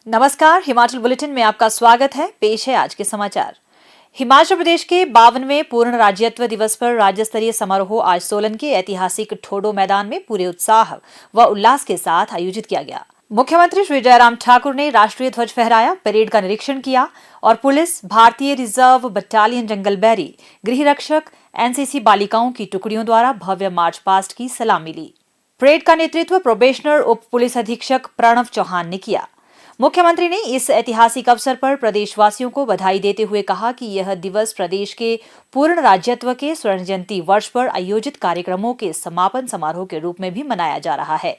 नमस्कार, हिमाचल बुलेटिन में आपका स्वागत है। पेश है आज के समाचार। हिमाचल प्रदेश के 52वें पूर्ण राज्यत्व दिवस पर राज्य स्तरीय समारोह आज सोलन के ऐतिहासिक ठोडो मैदान में पूरे उत्साह व उल्लास के साथ आयोजित किया गया। मुख्यमंत्री श्री जयराम ठाकुर ने राष्ट्रीय ध्वज फहराया, परेड का निरीक्षण किया और पुलिस, भारतीय रिजर्व बटालियन जंगल बैरी, गृह रक्षक, एनसीसी बालिकाओं की टुकड़ियों द्वारा भव्य मार्च पास्ट की सलामी ली। परेड का नेतृत्व प्रोबेशनर उप पुलिस अधीक्षक प्रणव चौहान ने किया। मुख्यमंत्री ने इस ऐतिहासिक अवसर पर प्रदेशवासियों को बधाई देते हुए कहा कि यह दिवस प्रदेश के पूर्ण राज्यत्व के स्वर्ण जयंती वर्ष पर आयोजित कार्यक्रमों के समापन समारोह के रूप में भी मनाया जा रहा है।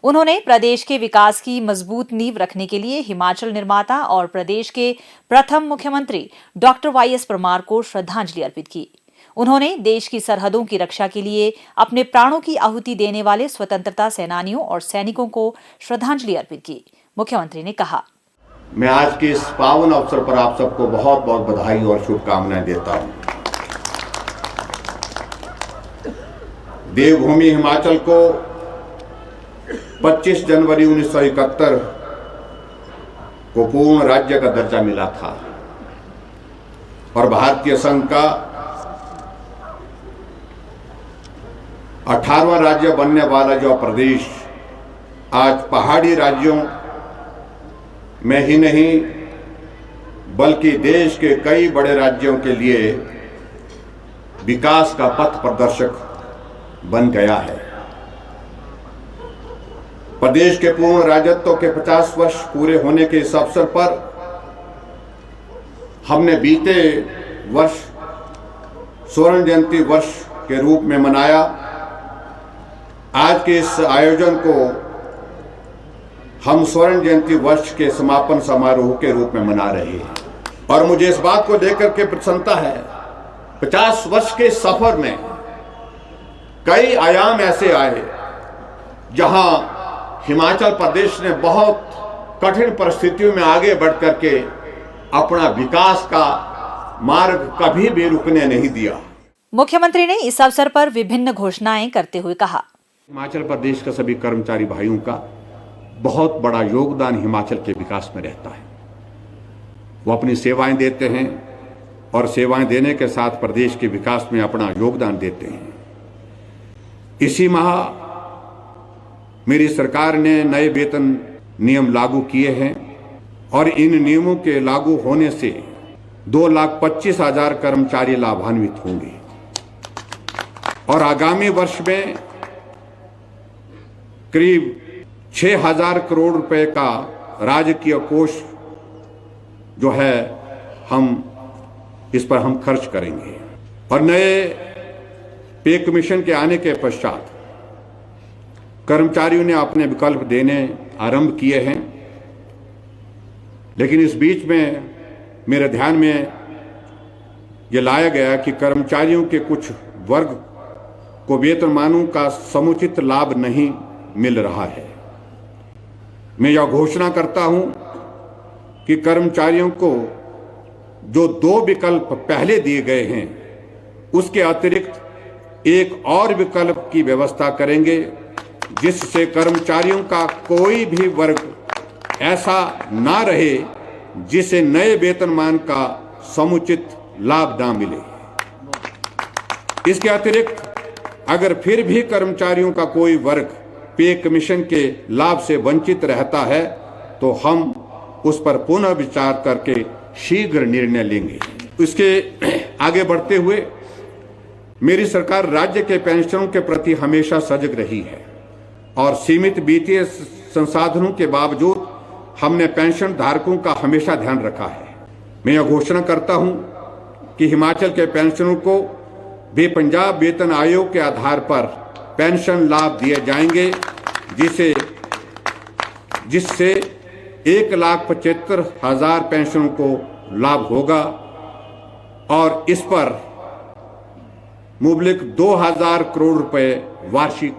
उन्होंने प्रदेश के विकास की मजबूत नींव रखने के लिए हिमाचल निर्माता और प्रदेश के प्रथम मुख्यमंत्री डॉक्टर वाईएस परमार को श्रद्धांजलि अर्पित की। उन्होंने देश की सरहदों की रक्षा के लिए अपने प्राणों की आहुति देने वाले स्वतंत्रता सेनानियों और सैनिकों को श्रद्धांजलि अर्पित की। मुख्यमंत्री ने कहा, मैं आज के इस पावन अवसर पर आप सबको बहुत बहुत बधाई और शुभकामनाएं देता हूं। देवभूमि हिमाचल को 25 जनवरी 1971 को पूर्ण राज्य का दर्जा मिला था और भारतीय संघ का 18वां राज्य बनने वाला जो प्रदेश आज पहाड़ी राज्यों में ही नहीं बल्कि देश के कई बड़े राज्यों के लिए विकास का पथ प्रदर्शक बन गया है। प्रदेश के पूर्ण राज्यत्व के 50 वर्ष पूरे होने के इस अवसर पर हमने बीते वर्ष स्वर्ण जयंती वर्ष के रूप में मनाया। आज के इस आयोजन को हम स्वर्ण जयंती वर्ष के समापन समारोह के रूप में मना रहे हैं और मुझे इस बात को लेकर के प्रसन्नता है। 50 वर्ष के सफर में कई आयाम ऐसे आए जहां हिमाचल प्रदेश ने बहुत कठिन परिस्थितियों में आगे बढ़ करके अपना विकास का मार्ग कभी भी रुकने नहीं दिया। मुख्यमंत्री ने इस अवसर पर विभिन्न घोषणाएं करते हुए कहा, हिमाचल प्रदेश के सभी कर्मचारी भाइयों का बहुत बड़ा योगदान हिमाचल के विकास में रहता है। वो अपनी सेवाएं देते हैं और सेवाएं देने के साथ प्रदेश के विकास में अपना योगदान देते हैं। इसी माह मेरी सरकार ने नए वेतन नियम लागू किए हैं और इन नियमों के लागू होने से 2,25,000 कर्मचारी लाभान्वित होंगे और आगामी वर्ष में करीब 6,000 करोड़ रुपए का राजकीय कोष जो है इस पर हम खर्च करेंगे और नए पे कमीशन के आने के पश्चात कर्मचारियों ने अपने विकल्प देने आरंभ किए हैं। लेकिन इस बीच में मेरे ध्यान में ये लाया गया कि कर्मचारियों के कुछ वर्ग को वेतनमानों का समुचित लाभ नहीं मिल रहा है। मैं यह घोषणा करता हूं कि कर्मचारियों को जो 2 विकल्प पहले दिए गए हैं उसके अतिरिक्त एक और विकल्प की व्यवस्था करेंगे जिससे कर्मचारियों का कोई भी वर्ग ऐसा ना रहे जिसे नए वेतनमान का समुचित लाभ ना मिले। इसके अतिरिक्त अगर फिर भी कर्मचारियों का कोई वर्ग पे कमीशन के लाभ से वंचित रहता है तो हम उस पर पुनः विचार करके शीघ्र निर्णय लेंगे। इसके आगे बढ़ते हुए मेरी सरकार राज्य के पेंशनरों के प्रति हमेशा सजग रही है और सीमित वित्तीय संसाधनों के बावजूद हमने पेंशन धारकों का हमेशा ध्यान रखा है। मैं यह घोषणा करता हूं कि हिमाचल के पेंशनरों को भी पंजाब वेतन आयोग के आधार पर पेंशन लाभ दिए जाएंगे जिससे 1,75,000 पेंशनों को लाभ होगा और इस पर मुबलिक 2,000 करोड़ रुपए वार्षिक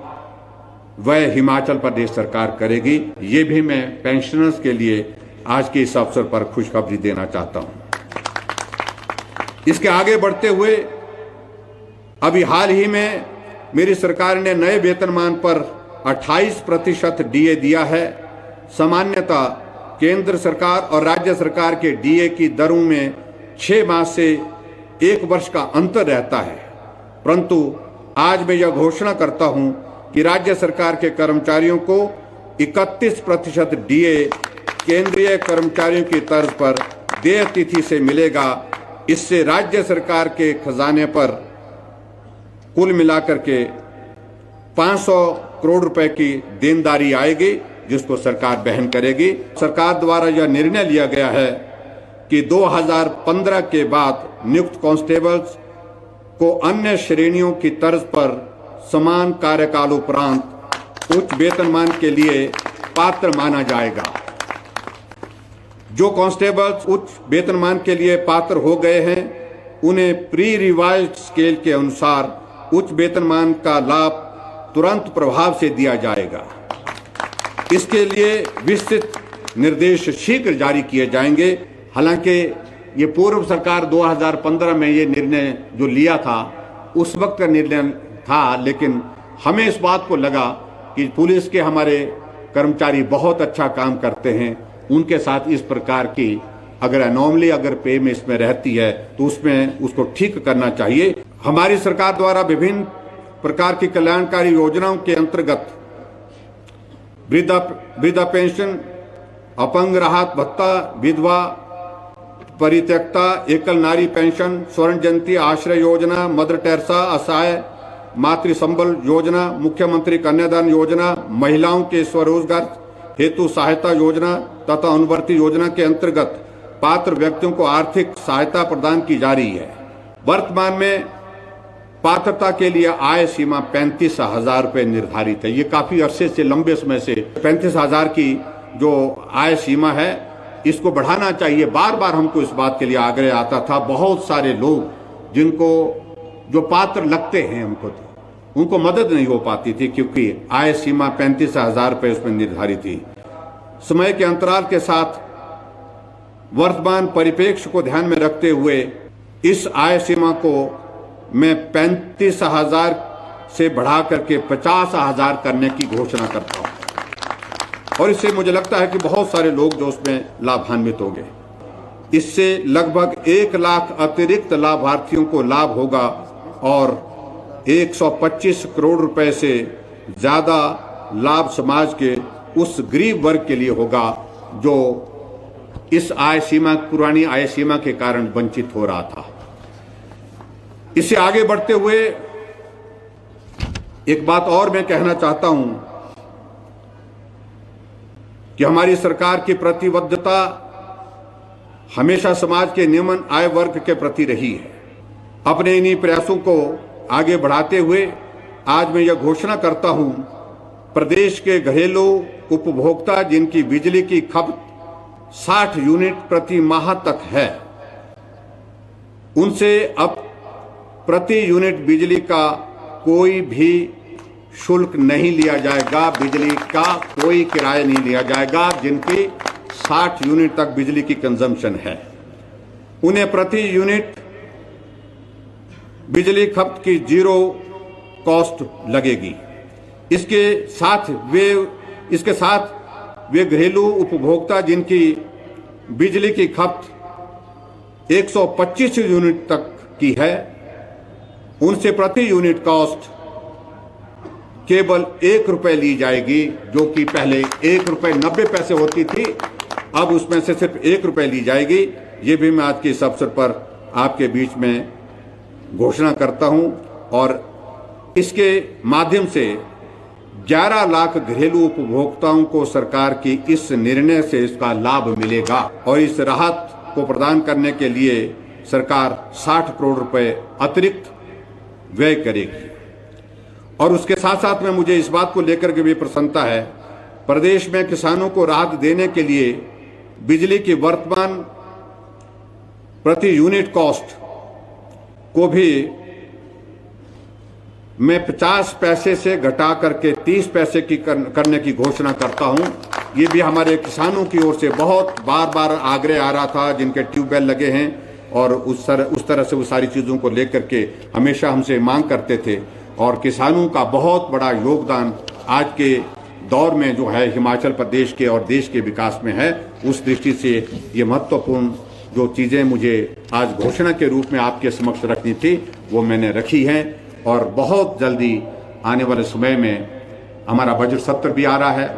व्यय हिमाचल प्रदेश सरकार करेगी। ये भी मैं पेंशनर्स के लिए आज के इस अवसर पर खुशखबरी देना चाहता हूं। इसके आगे बढ़ते हुए अभी हाल ही में मेरी सरकार ने नए वेतनमान पर 28% डीए दिया है। सामान्यतः केंद्र सरकार और राज्य सरकार के डीए की दरों में 6 माह से 1 वर्ष का अंतर रहता है, परंतु आज मैं यह घोषणा करता हूं कि राज्य सरकार के कर्मचारियों को 31% डीए केंद्रीय कर्मचारियों की तर्ज पर देय तिथि से मिलेगा। इससे राज्य सरकार के खजाने पर कुल मिलाकर के 500 करोड़ रुपए की देनदारी आएगी, जिसको सरकार वहन करेगी। सरकार द्वारा यह निर्णय लिया गया है कि 2015 के बाद नियुक्त कांस्टेबल्स को अन्य श्रेणियों की तर्ज पर समान कार्यकाल उपरांत उच्च वेतनमान के लिए पात्र माना जाएगा। जो कांस्टेबल्स उच्च वेतनमान के लिए पात्र हो गए हैं, उन्हें प्री रिवाइज्ड स्केल के अनुसार उच्च वेतनमान का लाभ तुरंत प्रभाव से दिया जाएगा। इसके लिए विस्तृत निर्देश शीघ्र जारी किए जाएंगे। हालांकि ये पूर्व सरकार 2015 में ये निर्णय जो लिया था, उस वक्त का निर्णय था, लेकिन हमें इस बात को लगा कि पुलिस के हमारे कर्मचारी बहुत अच्छा काम करते हैं, उनके साथ इस प्रकार की अगर एनॉमली अगर पे में इसमें रहती है तो उसमें उसको ठीक करना चाहिए। हमारी सरकार द्वारा विभिन्न प्रकार की कल्याणकारी योजनाओं के अंतर्गत वृद्धा पेंशन, अपंग राहत भत्ता, विधवा परित्यक्ता, एकल नारी पेंशन, स्वर्ण जयंती आश्रय योजना, मदर टेरेसा असहाय मातृ संबल योजना, मुख्यमंत्री कन्यादान योजना, महिलाओं के स्वरोजगार हेतु सहायता योजना तथा अनुवर्ती योजना के अंतर्गत पात्र व्यक्तियों को आर्थिक सहायता प्रदान की जा रही है। वर्तमान में पात्रता के लिए आय सीमा 35,000 रुपये निर्धारित है। ये काफी अरसे से, लंबे समय से 35,000 की जो आय सीमा है, इसको बढ़ाना चाहिए। बार बार हमको इस बात के लिए आग्रह आता था। बहुत सारे लोग जिनको जो पात्र लगते हैं उनको मदद नहीं हो पाती थी, क्योंकि आय सीमा 35,000 रुपये उसमें निर्धारित थी। समय के अंतराल के साथ वर्तमान परिप्रेक्ष्य को ध्यान में रखते हुए इस आय सीमा को मैं 35,000 से बढ़ा करके 50,000 करने की घोषणा करता हूं, और इससे मुझे लगता है कि बहुत सारे लोग जो उसमें लाभान्वित होंगे। इससे लगभग 1 लाख अतिरिक्त लाभार्थियों को लाभ होगा और 125 करोड़ रुपए से ज्यादा लाभ समाज के उस गरीब वर्ग के लिए होगा जो इस आय सीमा, पुरानी आय सीमा के कारण वंचित हो रहा था। इससे आगे बढ़ते हुए एक बात और मैं कहना चाहता हूं कि हमारी सरकार की प्रतिबद्धता हमेशा समाज के निम्न आय वर्ग के प्रति रही है। अपने इन्हीं प्रयासों को आगे बढ़ाते हुए आज मैं यह घोषणा करता हूं, प्रदेश के घरेलू उपभोक्ता जिनकी बिजली की खपत 60 यूनिट प्रति माह तक है, उनसे अब प्रति यूनिट बिजली का कोई भी शुल्क नहीं लिया जाएगा। बिजली का कोई किराया नहीं लिया जाएगा। जिनकी 60 यूनिट तक बिजली की कंजम्पशन है, उन्हें प्रति यूनिट बिजली खपत की 0 कॉस्ट लगेगी। इसके साथ वे घरेलू उपभोक्ता जिनकी बिजली की खपत 125 यूनिट तक की है, उनसे प्रति यूनिट कॉस्ट केवल 1 रुपए ली जाएगी, जो कि पहले 1 रुपए 90 पैसे होती थी, अब उसमें से सिर्फ 1 रुपए ली जाएगी। ये भी मैं आज के इस अवसर पर आपके बीच में घोषणा करता हूं, और इसके माध्यम से 11 लाख घरेलू उपभोक्ताओं को सरकार की इस निर्णय से इसका लाभ मिलेगा, और इस राहत को प्रदान करने के लिए सरकार 60 करोड़ रुपए अतिरिक्त व्यय करेगी। और उसके साथ साथ में मुझे इस बात को लेकर के भी प्रसन्नता है, प्रदेश में किसानों को राहत देने के लिए बिजली की वर्तमान प्रति यूनिट कॉस्ट को भी मैं 50 पैसे से घटा करके 30 पैसे की करने की घोषणा करता हूं। ये भी हमारे किसानों की ओर से बहुत बार आग्रह आ रहा था, जिनके ट्यूबवेल लगे हैं और उस तरह से वो सारी चीज़ों को लेकर के हमेशा हमसे मांग करते थे, और किसानों का बहुत बड़ा योगदान आज के दौर में जो है हिमाचल प्रदेश के और देश के विकास में है, उस दृष्टि से ये महत्वपूर्ण जो चीज़ें मुझे आज घोषणा के रूप में आपके समक्ष रखनी थी वो मैंने रखी हैं। और बहुत जल्दी आने वाले समय में हमारा बजट सत्र भी आ रहा है।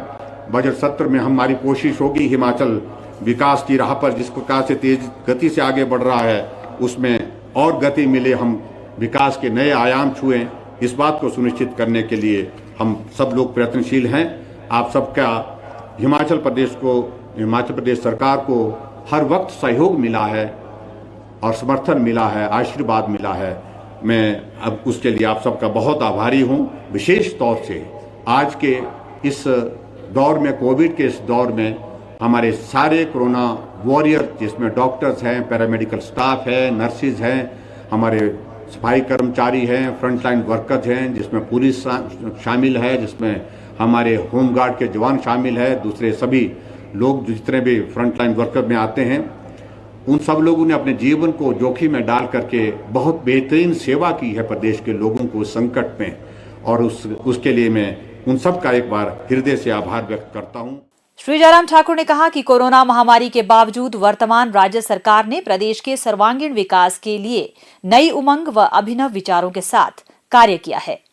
बजट सत्र में हमारी कोशिश होगी हिमाचल विकास की राह पर जिस प्रकार से तेज गति से आगे बढ़ रहा है उसमें और गति मिले, हम विकास के नए आयाम छुएं, इस बात को सुनिश्चित करने के लिए हम सब लोग प्रयत्नशील हैं। आप सबका हिमाचल प्रदेश सरकार को हर वक्त सहयोग मिला है और समर्थन मिला है, आशीर्वाद मिला है। मैं अब उसके लिए आप सबका बहुत आभारी हूं। विशेष तौर से आज के इस दौर में, कोविड के इस दौर में हमारे सारे कोरोना वॉरियर, जिसमें डॉक्टर्स हैं, पैरामेडिकल स्टाफ है, नर्सिस हैं, हमारे सफाई कर्मचारी हैं, फ्रंटलाइन वर्कर्स हैं, जिसमें पुलिस शामिल है, जिसमें हमारे होमगार्ड के जवान शामिल है, दूसरे सभी लोग जितने भी फ्रंटलाइन वर्कर में आते हैं, उन सब लोगों ने अपने जीवन को जोखिम में डाल करके बहुत बेहतरीन सेवा की है प्रदेश के लोगों को संकट में, और उसके लिए मैं उन सब का एक बार हृदय से आभार व्यक्त करता हूं। श्री जयराम ठाकुर ने कहा कि कोरोना महामारी के बावजूद वर्तमान राज्य सरकार ने प्रदेश के सर्वांगीण विकास के लिए नई उमंग व अभिनव विचारों के साथ कार्य किया है।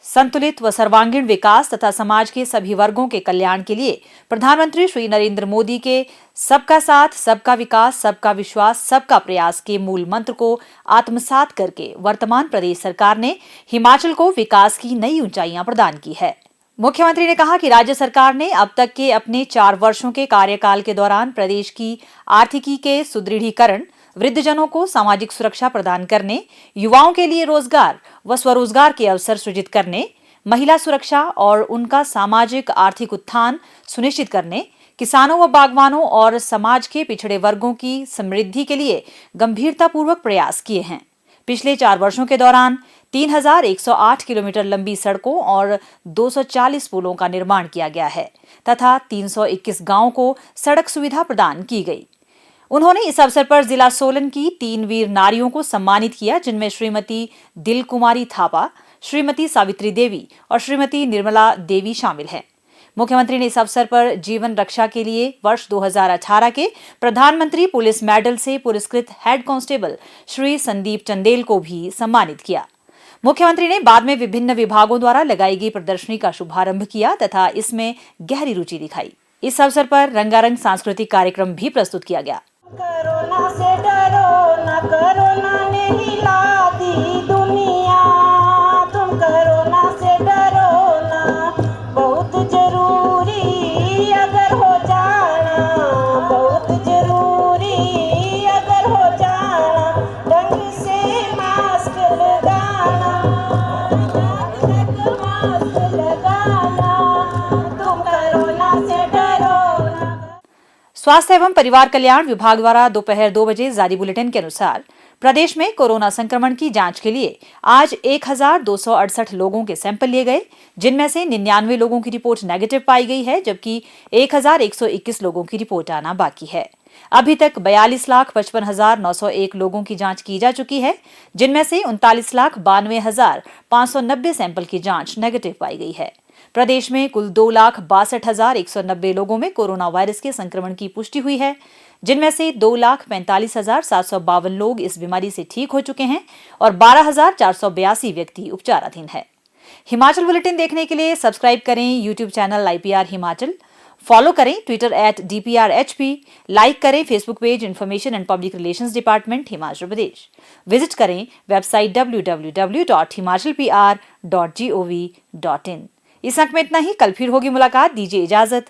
संतुलित व सर्वांगीण विकास तथा समाज के सभी वर्गों के कल्याण के लिए प्रधानमंत्री श्री नरेंद्र मोदी के सबका साथ, सबका विकास, सबका विश्वास, सबका प्रयास के मूल मंत्र को आत्मसात करके वर्तमान प्रदेश सरकार ने हिमाचल को विकास की नई ऊंचाइयां प्रदान की है। मुख्यमंत्री ने कहा कि राज्य सरकार ने अब तक के अपने 4 वर्षों के कार्यकाल के दौरान प्रदेश की आर्थिकी के सुदृढ़ीकरण, वृद्धजनों को सामाजिक सुरक्षा प्रदान करने, युवाओं के लिए रोजगार व स्वरोजगार के अवसर सृजित करने, महिला सुरक्षा और उनका सामाजिक आर्थिक उत्थान सुनिश्चित करने, किसानों व बागवानों और समाज के पिछड़े वर्गों की समृद्धि के लिए गंभीरतापूर्वक प्रयास किए हैं। पिछले 4 वर्षों के दौरान 3108 किलोमीटर लंबी सड़कों और 240 पुलों का निर्माण किया गया है तथा 321 गांवों को सड़क सुविधा प्रदान की गई। उन्होंने इस अवसर पर जिला सोलन की 3 वीर नारियों को सम्मानित किया, जिनमें श्रीमती दिल कुमारी थापा, श्रीमती सावित्री देवी और श्रीमती निर्मला देवी शामिल हैं। मुख्यमंत्री ने इस अवसर पर जीवन रक्षा के लिए वर्ष 2018 के प्रधानमंत्री पुलिस मेडल से पुरस्कृत हेड कांस्टेबल श्री संदीप चंदेल को भी सम्मानित किया। मुख्यमंत्री ने बाद में विभिन्न विभागों द्वारा लगाई गई प्रदर्शनी का शुभारंभ किया तथा इसमें गहरी रुचि दिखाई। इस अवसर पर रंगारंग सांस्कृतिक कार्यक्रम भी प्रस्तुत किया गया। कोरोना से डरो ना, कोरोना ने हिला दी दुनिया, तुम कोरोना से डरो ना, बहुत जरूरी अगर हो जाना, बहुत जरूरी अगर हो जाना, ढंग से मास्क लगाना, मास्क लगाना, तुम कोरोना से डरो ना। स्वास्थ्य एवं परिवार कल्याण विभाग द्वारा दोपहर 2 बजे जारी बुलेटिन के अनुसार प्रदेश में कोरोना संक्रमण की जांच के लिए आज 1268 लोगों के सैंपल लिए गए, जिनमें से 99 लोगों की रिपोर्ट नेगेटिव पाई गई है, जबकि 1121 लोगों की रिपोर्ट आना बाकी है। अभी तक 42,55,901 लोगों की जांच की जा चुकी है, जिनमें से 39,92,590 सैंपल की जांच नेगेटिव पाई गई है। प्रदेश में कुल 2,62,190 लोगों में कोरोना वायरस के संक्रमण की पुष्टि हुई है, जिनमें से 2,45,752 लोग इस बीमारी से ठीक हो चुके हैं और 12,482 व्यक्ति उपचाराधीन है। हिमाचल बुलेटिन देखने के लिए सब्सक्राइब करें YouTube channel IPR Himachal, follow करें ट्विटर @DPRHP, लाइक करें Facebook page information and public relations department Himachal Pradesh, visit करें वेबसाइट www.himachalpr.gov.in। इस अंक में इतना ही। कल फिर होगी मुलाकात, दीजिए इजाजत।